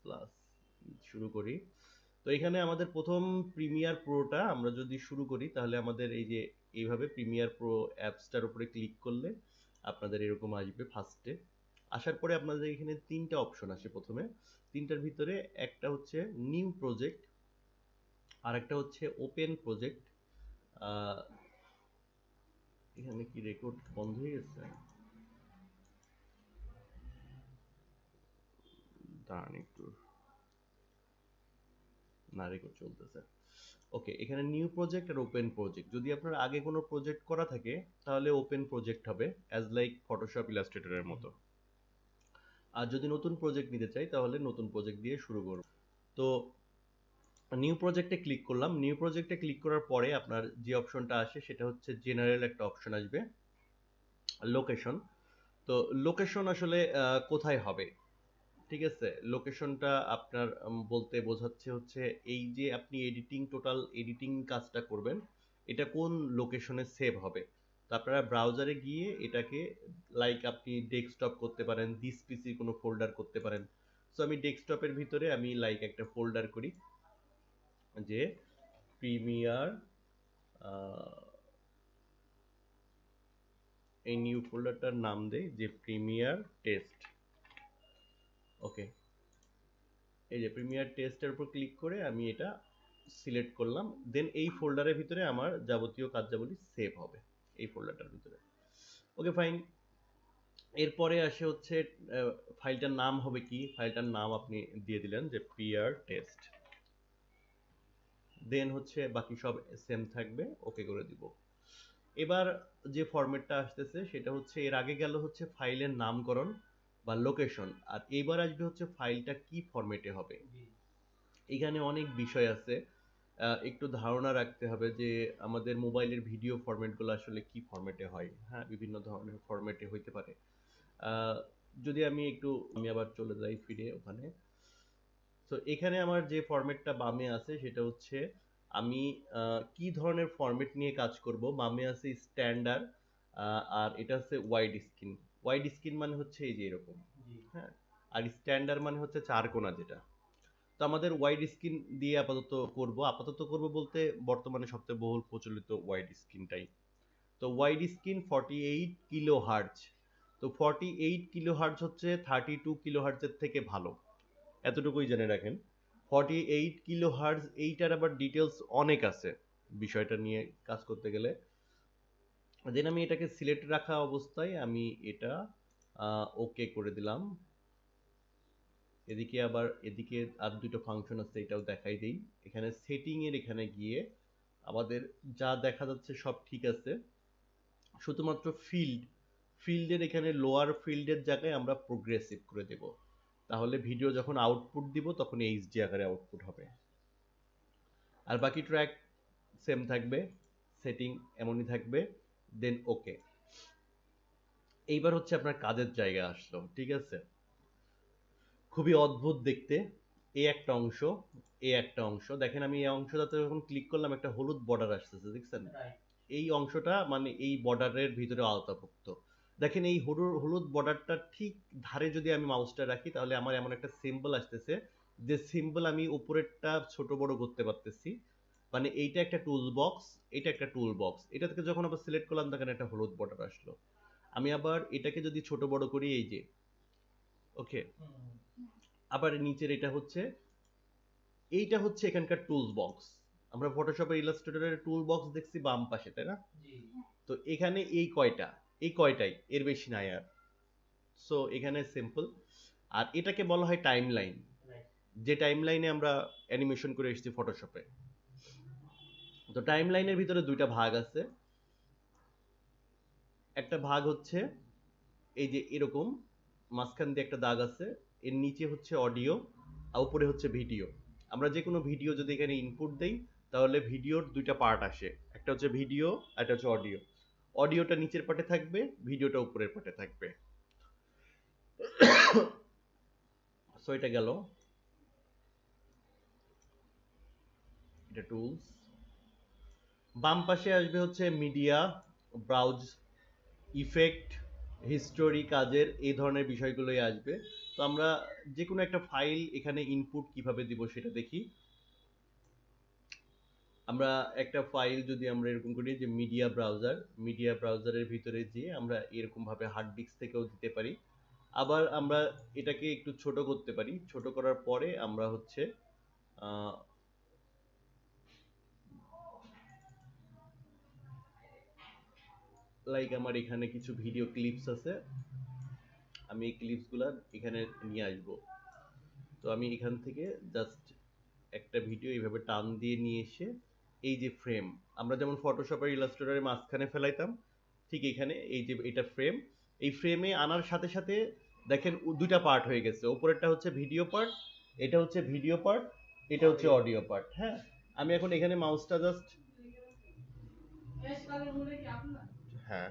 Plus শুরু করি। তো এখানে আমাদের প্রথম প্রিমিয়ার প্রোটা আমরা যদি শুরু করি তাহলে আমাদের এই যে এইভাবে প্রিমিয়ার প্রো অ্যাপসটার উপরে ক্লিক করলে আপনাদের এরকম আসবে ফার্স্টে। আসার পরে আপনাদের এখানে তিনটা অপশন আসে প্রথমে। তিনটার ভিতরে একটা হচ্ছে নিউ প্রজেক্ট, আর একটা হচ্ছে ওপেন প্রজেক্ট। এখানে কি রেকর্ড বন্ধ হয়ে গেছে? দাঁড়ান একটু, না রেকর্ড চলতেছে। ওকে, এখানে নিউ প্রজেক্ট আর ওপেন প্রজেক্ট। যদি আপনার আগে কোনো প্রজেক্ট করা থাকে তাহলে ওপেন প্রজেক্ট হবে, অ্যাজ লাইক ফটোশপ ইলাস্ট্রেটরের মতো। আর যদি নতুন প্রজেক্ট নিতে চাই তাহলে নতুন প্রজেক্ট দিয়ে শুরু করব। তো নিউ প্রজেক্টে ক্লিক করলাম। নিউ প্রজেক্টে ক্লিক করার পরে আপনার যে অপশনটা আসে সেটা হচ্ছে জেনারেল একটা অপশন আসবে, লোকেশন। তো লোকেশন আসলে কোথায় হবে, ঠিক আছে? লোকেশনটা আপনার বলতে বোঝাচ্ছে হচ্ছে এই যে আপনি টোটাল এডিটিং কাজটা করবেন এটা কোন লোকেশনে সেভ হবে। তো আপনারা ব্রাউজারে গিয়ে এটাকে লাইক আপনি ডেস্কটপ করতে পারেন, দিস পিসি কোনো ফোল্ডার করতে পারেন। সো আমি ডেস্কটপের ভিতরে আমি লাইক একটা ফোল্ডার করি যে প্রিমিয়ার, এই নিউ ফোল্ডারটার নাম দেই যে প্রিমিয়ার টেস্ট। ওকে, এই যে প্রিমিয়ার টেস্টের উপর ক্লিক করে আমি এটা সিলেক্ট করলাম। দেন এই ফোল্ডারের ভিতরে আমার যাবতীয় কার্যাবলী সেভ হবে এই ফোল্ডারটার ভিতরে। Okay fine. এরপরে আসে হচ্ছে ফাইলটার নাম হবে কি, ফাইলটার নাম আপনি দিয়ে দিলেন যে পিআর টেস্ট। দেন হচ্ছে বাকি সব সেম থাকবে, ওকে করে দিব। এবার যে ফরম্যাটটা আসতেছে সেটা হচ্ছে এর আগে গেল হচ্ছে ফাইলের নামকরণ বা লোকেশন, আর এবার আসবে হচ্ছে ফাইলটা কি ফরম্যাটে হবে। এখানে অনেক বিষয় আছে, একটু ধারণা রাখতে হবে যে আমাদের মোবাইলের ভিডিও ফরম্যাটগুলো আসলে কি ফরম্যাটে হয়। হ্যাঁ, বিভিন্ন ধরনের ফরম্যাটে হইতে পারে। যদি আমি আবার চলে যাই ফিরে ওখানে। তো এখানে আমার যে ফরম্যাটটা বামে আছে সেটা হচ্ছে আমি কি ধরনের ফরম্যাট নিয়ে কাজ করব। বামে আছে স্ট্যান্ডার্ড, আর এটা হচ্ছে ওয়াইড স্ক্রিন। ওয়াইড স্ক্রিন মানে হচ্ছে এই যে এরকম, হ্যাঁ। আর স্ট্যান্ডার্ড মানে হচ্ছে চারকোনা যেটা। তো আমাদের ওয়াইড স্ক্রিন দিয়ে আপাতত করব বলতে বর্তমানে সবচেয়ে বহুল প্রচলিত ওয়াইড স্ক্রিনটাই। তো ওয়াইড স্ক্রিন 48 কিলো হার্জ। তো 48 কিলো হার্জ হচ্ছে 32 কিলো হার্জের থেকে ভালো, এতটুকুই জেনে রাখেন। 48 কিলো হার্জ, এইটার আবার ডিটেলস অনেক আছে বিষয়টা নিয়ে কাজ করতে গেলে। দেন আমি এটাকে সিলেক্ট রাখা অবস্থায় আমি এটা ওকে করে দিলাম। এদিকে আর দুটো ফাংশন আছে, এটাও দেখাই দেই। এখানে সেটিং এর এখানে গিয়ে আমাদের যা দেখা যাচ্ছে সব ঠিক আছে, শুধুমাত্র ফিল্ডের এখানে লোয়ার ফিল্ডের জায়গায় আমরা প্রোগ্রেসিভ করে দেব, তাহলে ভিডিও যখন আউটপুট দিব তখন এইচডি আকারে আউটপুট হবে। আর বাকি ট্র্যাক সেম থাকবে, সেটিং এমনই থাকবে। দেন ওকে। এইবার হচ্ছে আপনার কাজের জায়গা আসলো, ঠিক আছে? খুবই অদ্ভুত দেখতে। এই একটা অংশ দেখেন, আমি এই অংশটাতে যখন ক্লিক করলাম একটা হলুদ বর্ডার আসতেছে, দেখছেন? এই অংশটা মানে এই বর্ডারের ভিতরে আওতাভুক্ত। দেখেন এই হলুদ বর্ডারটা ঠিক ধারে যদি আমি মাউসটা রাখি তাহলে আমার এমন একটা সিম্বল আসতেছে, যে সিম্বল আমি উপরেরটা ছোট বড় করতে পারতেছি। মানে এইটা একটা টুল বক্স, এটা একটা টুল বক্স। এটা থেকে যখন আবার সিলেক্ট করলাম তখন একটা হলুদ বর্ডার আসলো। আমি আবার এটাকে যদি ছোট বড় করি, এই যে ওকে, আবার নিচের এইটা হচ্ছে এখানকার টুলস বক্স। আমরা ফটোশপের ইলাস্ট্রেটরের টুল বক্স দেখছি বাম পাশে, তাই না? তো এখানে এই কয়টাই, এর বেশি নাই আর। সো এখানে সিম্পল। আর এটাকে বলা হয় টাইমলাইন, যে টাইমলাইনে আমরা অ্যানিমেশন করে এসেছি ফটোশপে। তো টাইমলাইনের ভিতরে দুইটা ভাগ আছে। একটা ভাগ হচ্ছে এই যে এরকম মাঝখান দিয়ে একটা দাগ আছে, এর নিচে হচ্ছে অডিও আর উপরে হচ্ছে ভিডিও। আমরা যে কোনো ভিডিও যদি এখানে ইনপুট দেই তাহলে ভিডিওর দুইটা পার্ট আসে, একটা হচ্ছে ভিডিও আর একটা হচ্ছে অডিও। অডিওটা নিচের পার্টে থাকবে, ভিডিওটা উপরের পার্টে থাকবে। সো এটা গেল, এটা টুলস। বাম পাশে আসবে হচ্ছে মিডিয়া, ব্রাউজ, ইফেক্ট, হিস্টোরি, কাজের এই ধরনের বিষয়গুলোই আসবে। তো আমরা যে কোনো একটা ফাইল এখানে ইনপুট কিভাবে দিব সেটা দেখি। আমরা একটা ফাইল যদি আমরা এরকম করি যে মিডিয়া ব্রাউজারের ভিতরে যেয়ে আমরা এরকম ভাবে হার্ড ডিস্ক থেকেও দিতে পারি। আবার আমরা এটাকে একটু ছোট করতে পারি। ছোট করার পরে আমরা হচ্ছে লাইক আমার এখানে কিছু ভিডিও ক্লিপস আছে, আমি এই ক্লিপসগুলো এখানে নিয়ে আসবো। তো আমি এখান থেকে জাস্ট একটা ভিডিও এইভাবে টান দিয়ে নিয়ে এসে এই যে ফ্রেম, আমরা যেমন ফটোশপ আর ইলাস্ট্রেটরের মাঝখানে ফেলাইতাম, ঠিক এখানে এই যে এটা ফ্রেম, এই ফ্রেমে আনার সাথে সাথে দেখেন দুইটা পার্ট হয়ে গেছে। উপরেরটা হচ্ছে ভিডিও পার্ট, এটা হচ্ছে ভিডিও পার্ট, এটা হচ্ছে অডিও পার্ট। হ্যাঁ, আমি এখন এখানে মাউসটা জাস্ট, হ্যাঁ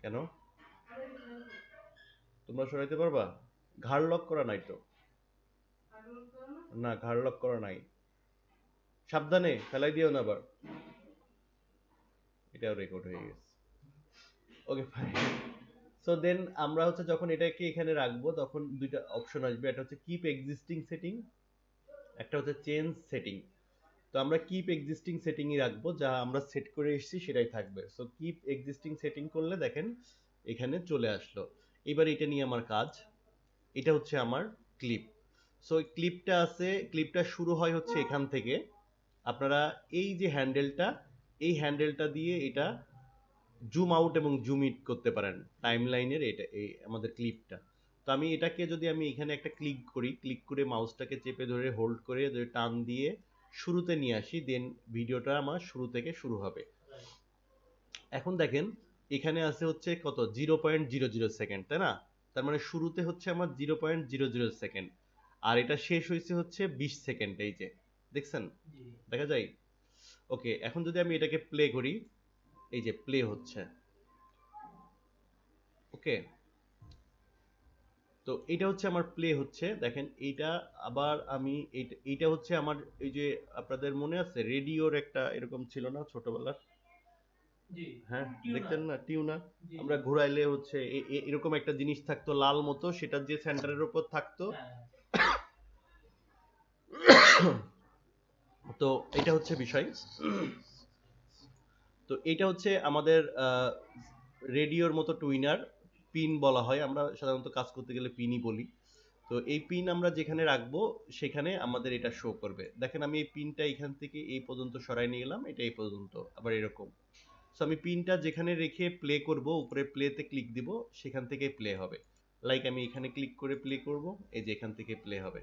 কেন তোমরা সরাইতে পারবা? ঘাড় লক করা নাই তো, না ঘাড় লক করা নাই, সাবধানে ফেলাই দিও না আবার। এটাও রেকর্ড হয়ে গেছে, ওকে ফাইন। সো দেন আমরা হচ্ছে যখন এটাকে এখানে রাখবো তখন দুইটা অপশন আসবে, একটা হচ্ছে কিপ এক্সিস্টিং সেটিং, একটা হচ্ছে চেঞ্জ সেটিং। তো আমরা কিপ এক্সিস্টিং সেটিংই রাখবো, যা আমরা সেট করে এসেছি সেটাই থাকবে। সো কিপ এক্সিস্টিং সেটিং করলে দেখেন এখানে চলে আসলো। এবার এটা নিয়ে আমার কাজ, এটা হচ্ছে আমার ক্লিপ। সো ক্লিপটা আছে, ক্লিপটা শুরু হয় হচ্ছে এখান থেকে। আপনারা এই যে হ্যান্ডেলটা, এই হ্যান্ডেলটা দিয়ে এটা জুম আউট এবং জুম ইন করতে পারেন টাইমলাইনের, এটা এই আমাদের ক্লিপটা। তো আমি এটাকে যদি আমি এখানে একটা ক্লিক করি, ক্লিক করে মাউসটাকে চেপে ধরে হোল্ড করে যদি টান দিয়ে শুরুতে নিয়ে আসি, দেন ভিডিওটা আমার শুরু থেকে শুরু হবে। এখন দেখেন এখানে আছে হচ্ছে কত 0.00 সেকেন্ড, তাই না? তার মানে শুরুতে হচ্ছে আমার 0.00 সেকেন্ড, আর এটা শেষ হয়েছে হচ্ছে 20 সেকেন্ড। এই যে দেখছেন, দেখা যায়। ওকে, এখন যদি আমি এটাকে প্লে করি, এই যে প্লে হচ্ছে। ওকে, তো এটা হচ্ছে আমার প্লে হচ্ছে, দেখেন এইটা। আবার আমি এইটা হচ্ছে আমার, এই যে আপনাদের মনে আছে রেডিওর একটা এরকম ছিল না ছোটবেলার? হ্যাঁ, দেখতেন না টিউনার? আমরা ঘুরাইলে হচ্ছে এরকম একটা জিনিস থাকতো লাল মতো, সেটা যে সেন্টারের উপর থাকতো। তো এটা হচ্ছে বিষয়। তো এটা হচ্ছে আমাদের রেডিওর মতো টুইনার, পিন বলা হয়, আমরা সাধারণত কাজ করতে গেলে পিনই বলি। তো এই পিন আমরা যেখানে রাখবো সেখানে আমাদের এটা শো করবে। দেখেন আমি এই পিনটা এখান থেকে এই পর্যন্ত সরাই নিয়ে গেলাম, এটা এই পর্যন্ত, আবার এরকম। সো আমি পিনটা যেখানে রেখে প্লে করব, উপরে প্লেতে ক্লিক দিব, সেখান থেকে প্লে হবে। লাইক আমি এখানে ক্লিক করে প্লে করব, এই যে এখান থেকে প্লে হবে।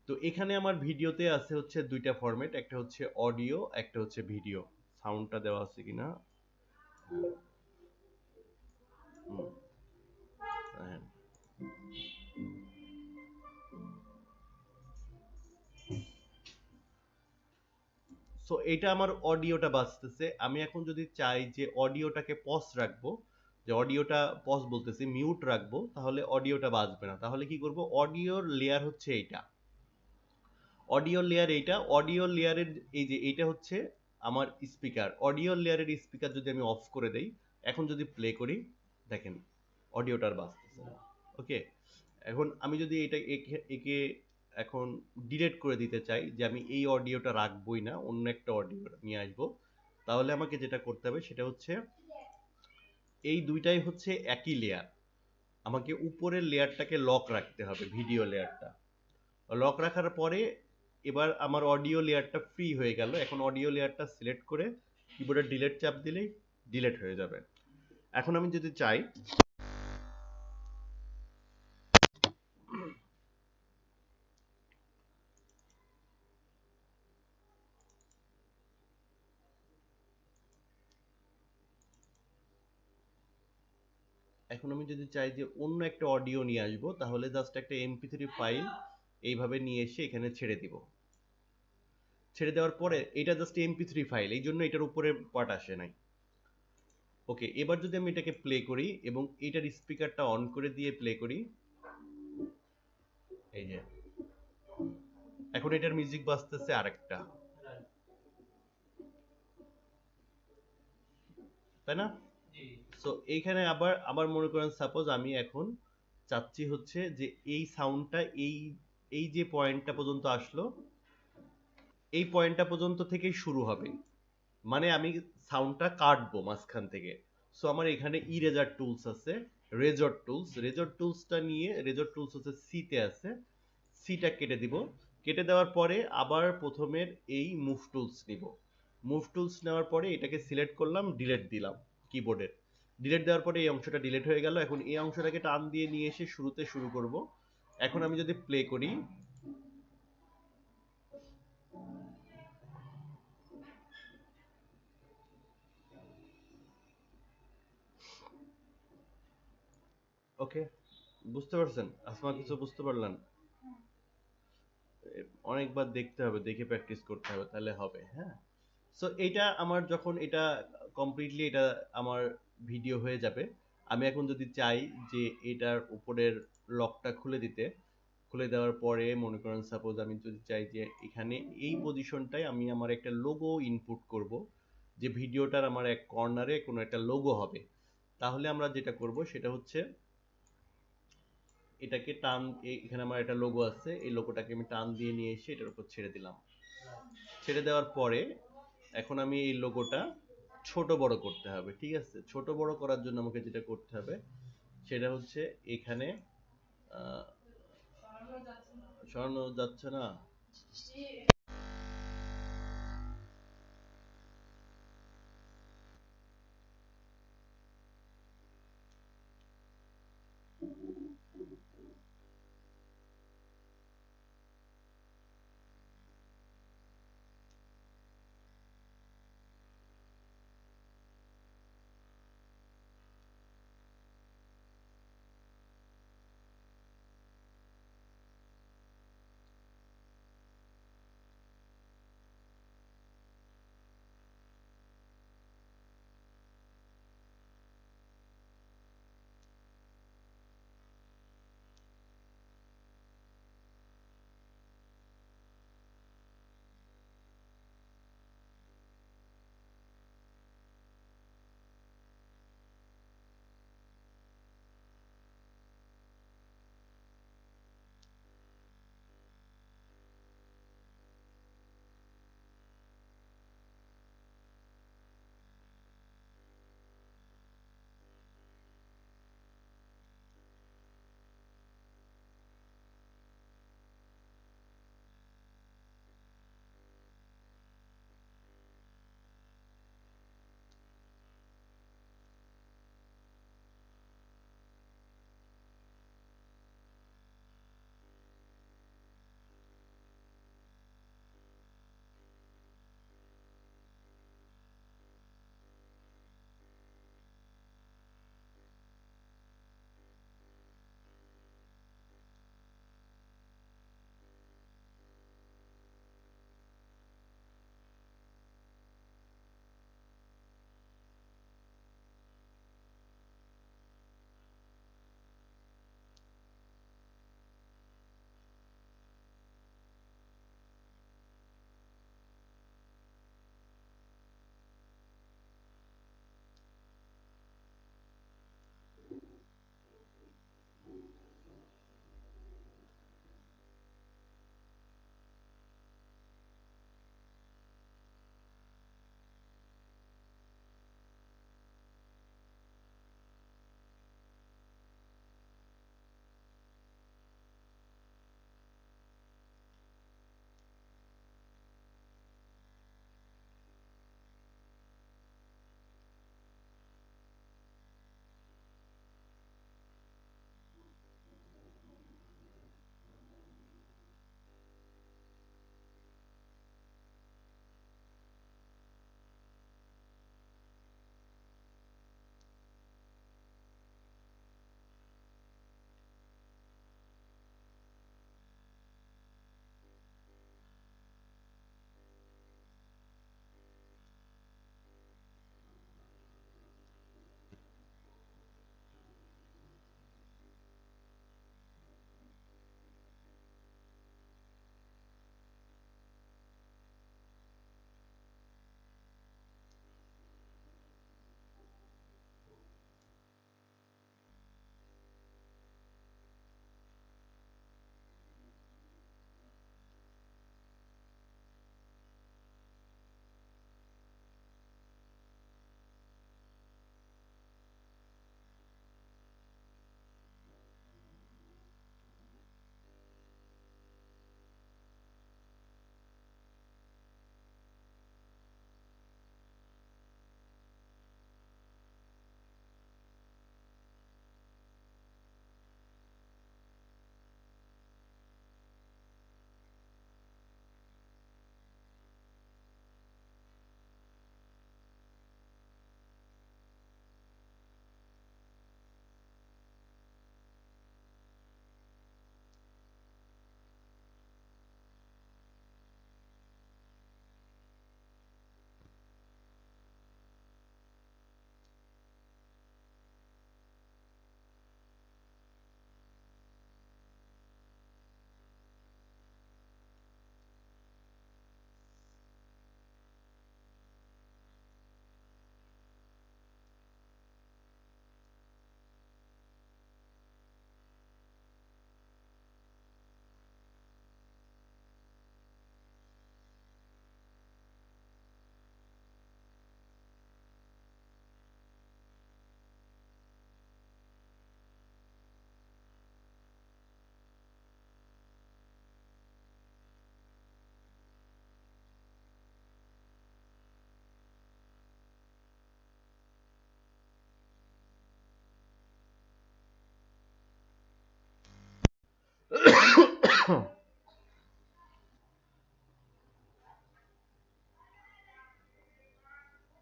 তো এখানে আমার ভিডিওতে আছে হচ্ছে দুইটা ফরম্যাট, একটা হচ্ছে অডিও, একটা হচ্ছে ভিডিও। সাউন্ডটা দেওয়া আছে কিনা? হ্যাঁ। সো এটা আমার অডিওটা বাজতেছে। আমি এখন যদি চাই যে অডিওটাকে পজ রাখবো, যে অডিওটা পজ বলতেছি মিউট রাখবো, তাহলে অডিওটা বাজবে না। তাহলে কি করব, অডিওর লেয়ার হচ্ছে এইটা, অডিও লেয়ার এইটা, অডিও লেয়ারের এই যে এইটা হচ্ছে আমার স্পিকার। অডিও লেয়ারের স্পিকার যদি আমি অফ করে দেই, এখন যদি প্লে করি, দেখেন অডিওটা আর বাজতেছে না। ওকে, এখন আমি যদি এটা একে এখন ডিলিট করে দিতে চাই, যে আমি এই অডিওটা রাখবোই না, অন্য একটা অডিও নিয়ে আসবো, তাহলে আমাকে যেটা করতে হবে সেটা হচ্ছে এই দুইটাই হচ্ছে একই লেয়ার, আমাকে উপরের লেয়ারটাকে লক রাখতে হবে, ভিডিও লেয়ারটা লক রাখার পরে এবার আমার অডিও লেয়ারটা ফ্রি হয়ে গেল। এখন অডিও লেয়ারটা সিলেক্ট করে কিবোর্ডের ডিলিট চাপ দিলেই ডিলিট হয়ে যাবে। এখন আমি যদি চাই, এখন আমি যদি চাই যে অন্য একটা অডিও নিয়ে আসবো, তাহলে জাস্ট একটা এমপি3 ফাইল এইভাবে নিয়ে এসে এখানে ছেড়ে দিব। ছেড়ে দেওয়ার পরে এটা জাস্ট এমপি3 ফাইল, এই জন্য এটার উপরে পার্ট আসে নাই। ওকে, এবার যদি আমি এটাকে প্লে করি এবং এটার স্পিকারটা অন করে দিয়ে প্লে করি, এই যে এখন এটার মিউজিক বাজতেছে আরেকটা, তাই না? সো এইখানে আবার আবার মনে করেন সাপোজ আমি এখন চাচ্ছি হচ্ছে যে এই সাউন্ডটা এই এই যে পয়েন্টটা পর্যন্ত আসলো, এই পয়েন্টটা পর্যন্ত থেকেই শুরু হবে, মানে আমি সাউন্ডটা কাটবো মাঝখান থেকে। সো আমার এখানে ইরেজার টুলস আছে, রেজর টুলসটা নিয়ে, রেজর টুলস হচ্ছে সি তে আছে, সিটা কেটে দিব। কেটে দেওয়ার পরে আবার প্রথমের এই মুভ টুলস নিব। মুভ টুলস নেওয়ার পরে এটাকে সিলেক্ট করলাম, ডিলেট দিলাম কিবোর্ডের। ডিলেট দেওয়ার পরে এই অংশটা ডিলেট হয়ে গেল। এখন এই অংশটাকে টান দিয়ে নিয়ে এসে শুরুতে শুরু করব। এখন আমি যদি প্লে করি, ওকে, বুঝতে পারছেন আসমা? কিছু বুঝতে পারলেন? অনেকবার দেখতে হবে, দেখে প্র্যাকটিস করতে হবে, তাহলে হবে। হ্যাঁ, সো এইটা আমার যখন এটা কমপ্লিটলি এটা আমার ভিডিও হয়ে যাবে, আমি এখন যদি চাই যে এটার উপরের লকটা খুলে দিতে, খুলে দেওয়ার পরে মনে করেন সাপোজ আমি যদি চাই যে এখানে এই পজিশনটায় আমি আমার একটা লোগো ইনপুট করব, যে ভিডিওটার আমার এক কর্নারে কোনো একটা লোগো হবে, তাহলে আমরা যেটা করব সেটা হচ্ছে এটাকে টান, এখানে আমার একটা লোগো আছে, এই লোগোটাকে আমি টান দিয়ে নিয়ে এসে এটার উপর ছেড়ে দিলাম। ছেড়ে দেওয়ার পরে এখন আমি এই লোগোটা ছোট বড় করতে হবে। ঠিক আছে, ছোট বড় করার জন্য আমাকে যেটা করতে হবে সেটা হচ্ছে এখানে সরানো যাচ্ছে না।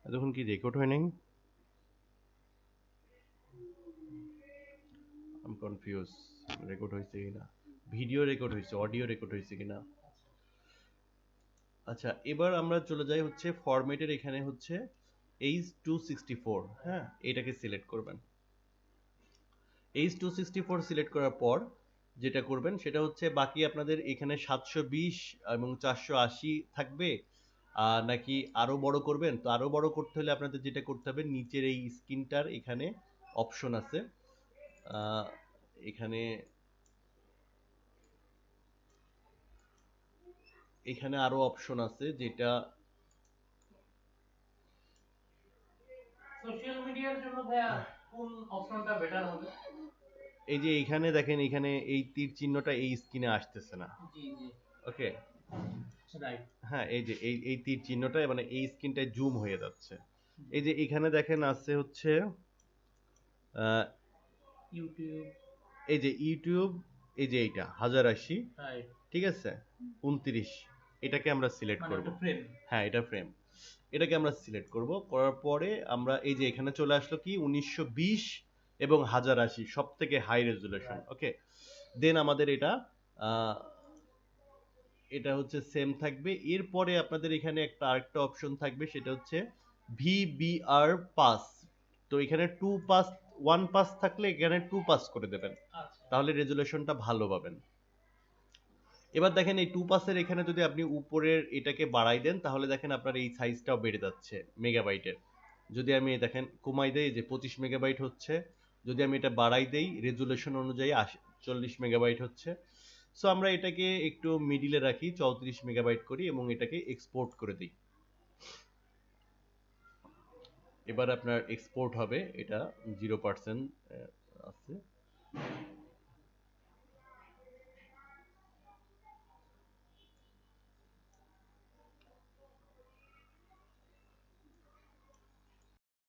এতক্ষণ কি রেকর্ড হয় নাই? আই এম কনফিউজ, রেকর্ড হয়েছে কিনা, ভিডিও রেকর্ড হয়েছে, অডিও রেকর্ড হয়েছে কিনা। আচ্ছা, এবার আমরা চলে যাই হচ্ছে ফরম্যাটের, এখানে হচ্ছে H264, হ্যাঁ, এটাকে সিলেক্ট করবেন। H264 সিলেক্ট করার পর যেটা করবেন সেটা হচ্ছে বাকি আপনাদের এখানে 720 এবং 480 থাকবে, নাকি আরো বড় করবেন? তো আরো বড় করতে হলে আপনাদের যেটা করতে হবে, নিচের এই স্ক্রিনটার এখানে অপশন আছে, এখানে এখানে আরো অপশন আছে, যেটা সোশ্যাল মিডিয়ার জন্য ভাইয়া কোন অপশনটা বেটার হবে? এই যে এখানে দেখেন, এখানে এই তীর চিহ্নটা এই স্ক্রিনে আসতেছে না। জি জি, ওকে, রাইট, হ্যাঁ, এই যে এই তীর চিহ্নটা মানে এই স্ক্রিনটায় জুম হয়ে যাচ্ছে। এই যে এখানে দেখেন আছে হচ্ছে ইউটিউব, এই যে ইউটিউব, এই যে এইটা 1080, ঠিক আছে, 29, এটাকে আমরা সিলেক্ট করব। হ্যাঁ, এটা ফ্রেম, এটাকে আমরা সিলেক্ট করব। করার পরে আমরা এই যে এখানে চলে আসলো কি 1920 এবং 1080 সব থেকে হাই রেজুলেশন। ওকে, দেন আমাদের এটা এটা হচ্ছে সেম থাকবে। এরপরে আপনাদের এখানে একটা আরেকটা অপশন থাকবে, সেটা হচ্ছে ভিবিআর পাস। তো এখানে 2 পাস, 1 পাস থাকলে এখানে 2 পাস করে দেবেন, তাহলে রেজুলেশনটা ভালো পাবেন। এবার দেখেন এই 2 পাসের এখানে যদি আপনি উপরের এটাকে বাড়াই দেন, তাহলে দেখেন আপনার এই সাইজটাও বেড়ে যাচ্ছে মেগাবাইটের। যদি আমি দেখেন কমাই দেই, যে 25 মেগাবাইট হচ্ছে, যদি আমি এটা বাড়াই দেই রেজুলেশন অনুযায়ী 40 মেগাবাইট হচ্ছে। সো আমরা এটাকে একটু মিডিলে রাখি, 34 মেগাবাইট করি এবং এটাকে এক্সপোর্ট করে দিই। এবার আপনার এক্সপোর্ট হবে, এটা 0% আছে।